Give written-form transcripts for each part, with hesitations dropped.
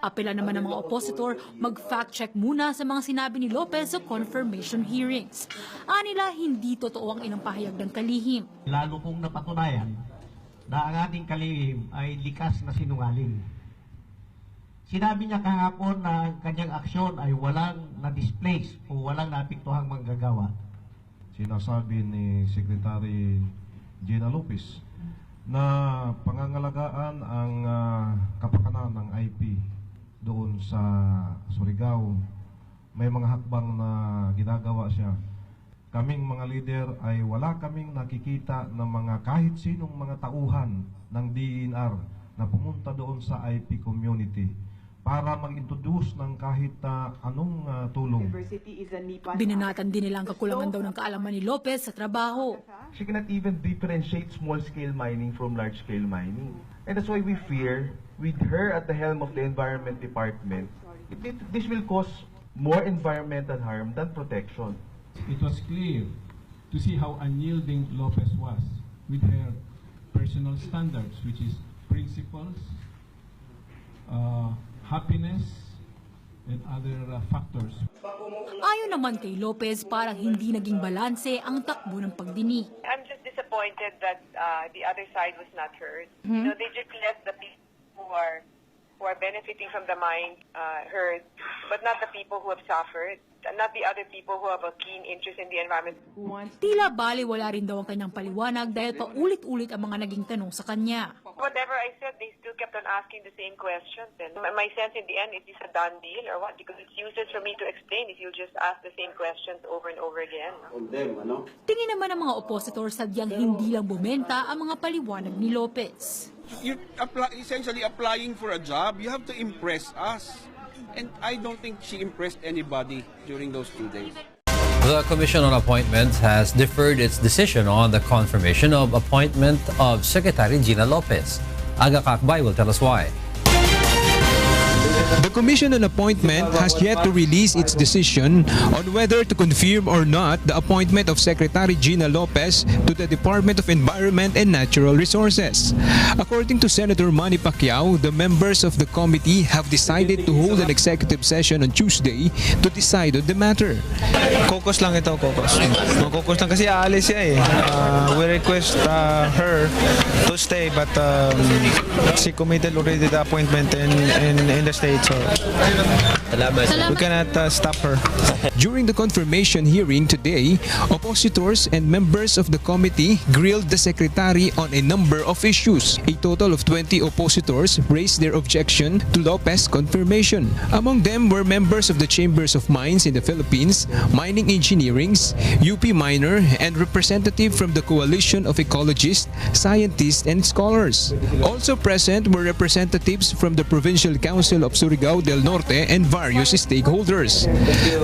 Apela naman ng mga opositor mag-fact check muna sa mga sinabi ni Lopez sa confirmation hearings. Anila hindi totoo ang ilang pahayag ng kalihim. Lalo kong napatunayan na ang ating kalihim ay likas na sinungalin. Sinabi niya kahapon na ang kanyang aksyon ay walang na-displace o walang naapektuhang manggagawa. Sinasabi ni Secretary Gina Lopez na pangangalagaan ang kapakanan ng IP doon sa Surigao. May mga hakbang na ginagawa siya. Kaming mga leader ay wala kaming nakikita ng mga kahit sinong mga tauhan ng DENR na pumunta doon sa IP community para mag-introduce ng kahit anong tulong. Binanatan din nila ang kakulangan daw ng kaalaman ni Lopez sa trabaho. She cannot even differentiate small-scale mining from large-scale mining. And that's why we fear, with her at the helm of the Environment Department, this will cause more environmental harm than protection. It was clear to see how unyielding Lopez was with her personal standards, which is principles, happiness, and other factors. Ayon naman kay Lopez, parang hindi naging balanse ang takbo ng pagdini. I'm just disappointed that the other side was not heard. You know, they just let the people who are benefiting from the mine heard, but not the people who have suffered, not the other people who have a keen interest in the environment. Tila baliwala rin daw ang kanyang paliwanag dahil paulit-ulit ang mga naging tanong sa kanya. Whatever I said, they still kept on asking the same questions. And my sense in the end, is this a done deal or what? Because it's useless for me to explain if you just ask the same questions over and over again. Tingin naman ng mga opositor sadyang hindi lang bumenta ang mga paliwanag ni Lopez. You're essentially applying for a job. You have to impress us. And I don't think she impressed anybody during those 2 days. The Commission on Appointments has deferred its decision on the confirmation of appointment of Secretary Gina Lopez. Aga Kakbay will tell us why. The Commission on Appointment has yet to release its decision on whether to confirm or not the appointment of Secretary Gina Lopez to the Department of Environment and Natural Resources. According to Senator Manny Pacquiao, the members of the committee have decided to hold an executive session on Tuesday to decide on the matter. Caucus lang ito, caucus. Caucus lang kasi aalis siya eh. We request her to stay but she committed already the appointment in the state. So we cannot stop her. During the confirmation hearing today, oppositors and members of the committee grilled the secretary on a number of issues. A total of 20 oppositors raised their objection to Lopez's confirmation. Among them were members of the Chambers of Mines in the Philippines, Mining Engineerings, UP Miner, and representative from the Coalition of Ecologists, Scientists, and Scholars. Also present were representatives from the Provincial Council of Surigao del Norte and various stakeholders.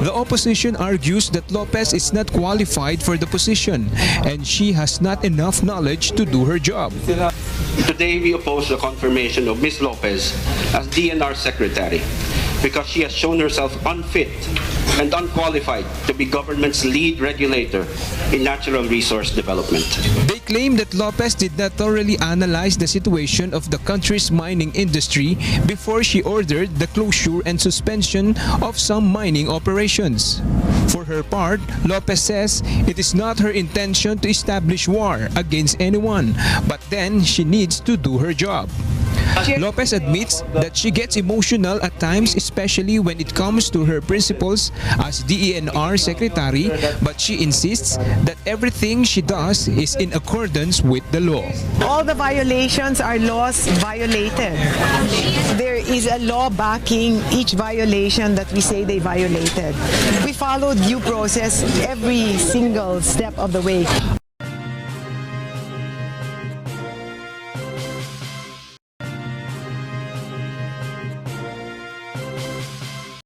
The opposition argues that Lopez is not qualified for the position and she has not enough knowledge to do her job. Today we oppose the confirmation of Ms. Lopez as DENR Secretary because she has shown herself unfit and unqualified to be government's lead regulator in natural resource development. They claim that Lopez did not thoroughly analyze the situation of the country's mining industry before she ordered the closure and suspension of some mining operations. For her part, Lopez says it is not her intention to establish war against anyone, but then she needs to do her job. Lopez admits that she gets emotional at times, especially when it comes to her principles as DENR Secretary, but she insists that everything she does is in accordance with the law. All the violations are laws violated. There is a law backing each violation that we say they violated. We follow due process every single step of the way.